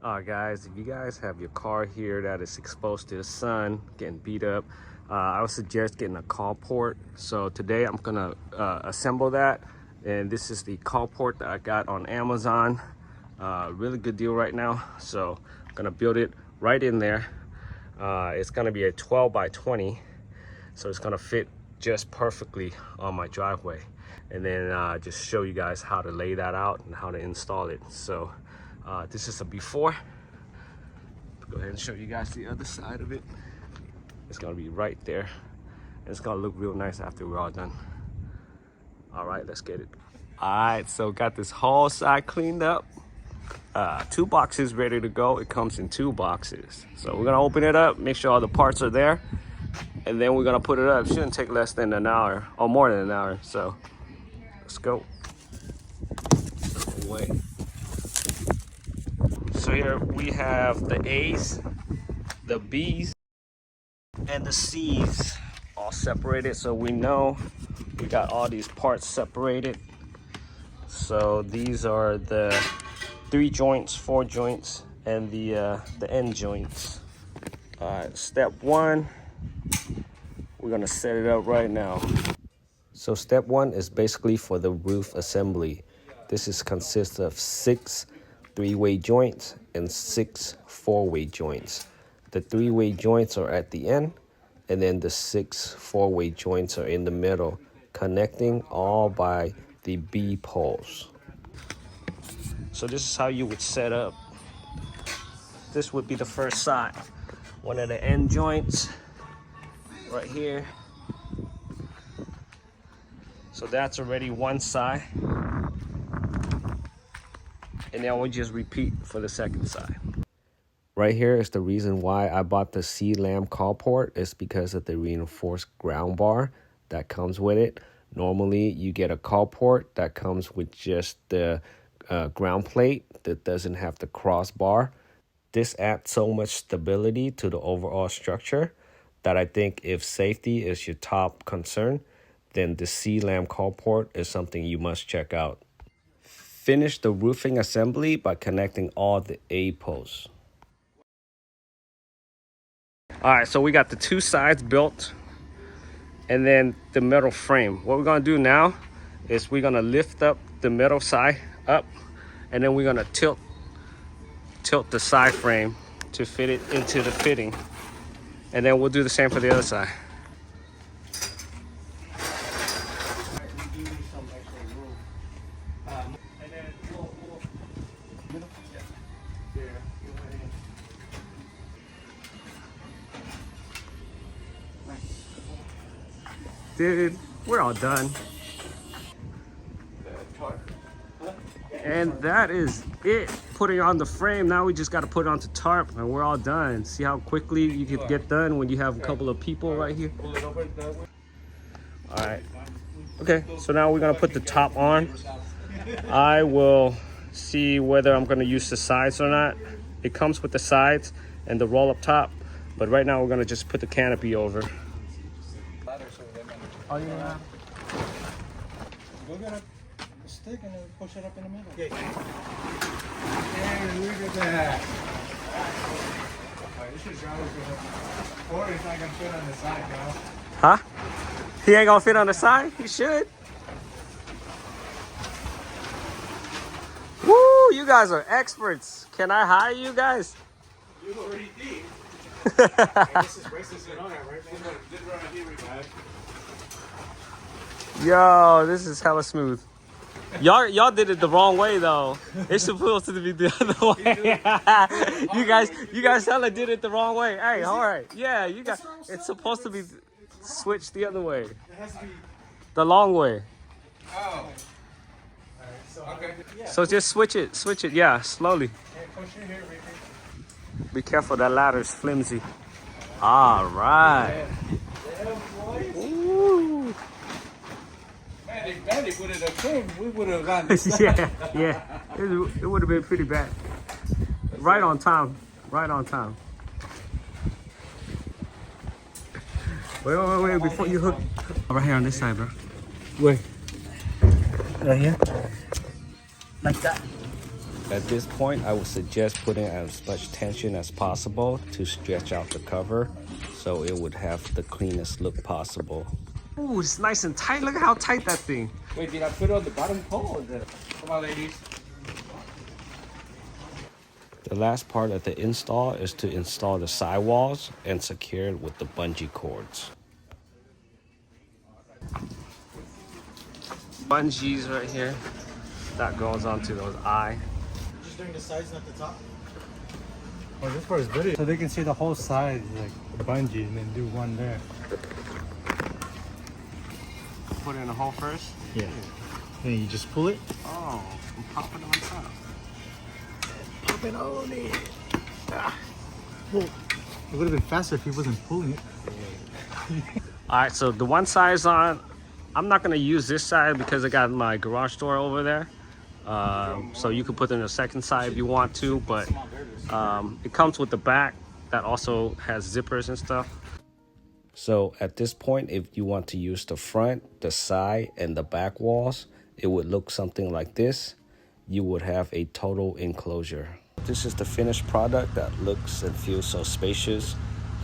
Guys, if you guys have your car here that is exposed to the sun, getting beat up, I would suggest getting a carport. So today I'm gonna assemble that, and this is the carport that I got on Amazon. Really good deal right now. So I'm gonna build it right in there. It's gonna be a 12 by 20, so it's gonna fit just perfectly on my driveway. And then just show you guys how to lay that out and how to install it. So this is a before. Go ahead and show you guys the other side of it. It's gonna be right there. It's gonna look real nice after we're all done. All right, let's get it. All right, so got this whole side cleaned up. 2 boxes ready to go. It comes in 2 boxes. So we're gonna open it up, make sure all the parts are there, and then we're gonna put it up. It shouldn't take less than an hour or more than an hour. So let's go. Away. So here we have the A's, the B's, and the C's all separated. So we know we got all these parts separated. So these are the 3 joints, 4 joints, and the end joints. All right, step 1, we're gonna set it up right now. So step 1 is basically for the roof assembly. This consists of 6 3-way joints and 6 4-way joints. The 3-way joints are at the end, and then the 6 4-way joints are in the middle, connecting all by the B poles. So this is how you would set up. This would be the first side. One of the end joints right here. So that's already one side. And then we'll just repeat for the second side. Right here is the reason why I bought the SeaLamb carport. It's because of the reinforced ground bar that comes with it. Normally you get a carport that comes with just the ground plate that doesn't have the crossbar. This adds so much stability to the overall structure that I think if safety is your top concern, then the SeaLamb carport is something you must check out. Finish the roofing assembly by connecting all the A posts. All right, so we got the 2 sides built and then the metal frame. What we're gonna do now is we're gonna lift up the metal side up, and then we're gonna tilt the side frame to fit it into the fitting. And then we'll do the same for the other side. Dude, we're all done. And that is it. Putting on the frame. Now we just got to put it onto tarp, and we're all done. See how quickly you can get done when you have a couple of people right here. All right. Okay, so now we're gonna put the top on. I will see whether I'm gonna use the sides or not. It comes with the sides and the roll up top, but right now we're gonna just put the canopy over. Oh, yeah. Go get a stick and then push it up in the middle. Okay. Hey, look at that. Alright, this should drive it. Or it's not gonna fit on the side, bro. Huh? He ain't gonna fit on the side? He should. Woo, you guys are experts. Can I hire you guys? You already did. Hey, this is racist on that, right? This right here, guys. Yo, this is hella smooth. Y'all did it the wrong way though. It's supposed to be the other way. you guys hella did it the wrong way. Hey, all right. Yeah, you guys. It's supposed to be switched the other way. It has to be the long way. Oh. Okay. So just switch it. Yeah, slowly. Push it here, baby. Be careful, that ladder's flimsy. All right. Ooh. Man, if Daddy put it up there, we would have gotten this. yeah. It would have been pretty bad. Right on time. Wait, before you hook. Right here on this side, bro. Wait. Right here. Like that. At this point, I would suggest putting as much tension as possible to stretch out the cover so it would have the cleanest look possible. Ooh, it's nice and tight. Look at how tight that thing. Wait, did I put it on the bottom pole or the... Come on, ladies. The last part of the install is to install the sidewalls and secure it with the bungee cords. Bungees right here. That goes onto those eye. Just doing the sides, not the top? Oh, this part is better. So they can see the whole side, like the bungee, and then do one there. Put it in the hole first? Yeah. Then you just pull it. Oh, I'm popping it on top. Pop it on it. Ah. Well, it would have been faster if he wasn't pulling it. All right, so the one side's on. I'm not gonna use this side because I got my garage door over there. So you could put in a second side if you want to, but it comes with the back that also has zippers and stuff. So at this point, if you want to use the front, the side, and the back walls, it would look something like this. You would have a total enclosure. This is the finished product that looks and feels so spacious.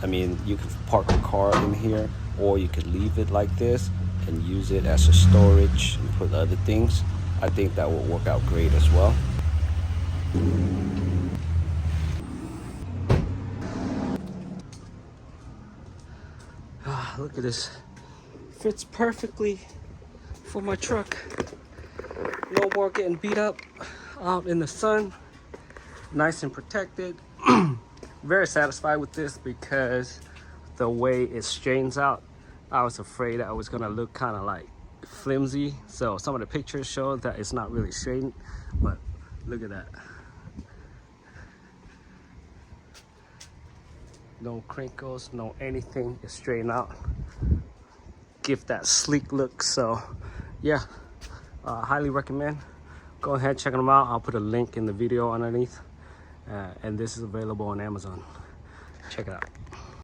I mean, you could park a car in here, or you could leave it like this and use it as a storage and put other things. I think that will work out great as well. Look at this. Fits perfectly for my truck. No more getting beat up out in the sun. Nice and protected. Very satisfied with this because the way it straightens out, I was afraid I was gonna look kind of like flimsy. So some of the pictures show that it's not really straightened, but look at that. No crinkles, no anything. It's straightened out. Give that sleek look. So yeah, highly recommend. Go ahead, check them out. I'll put a link in the video underneath. And this is available on Amazon. Check it out.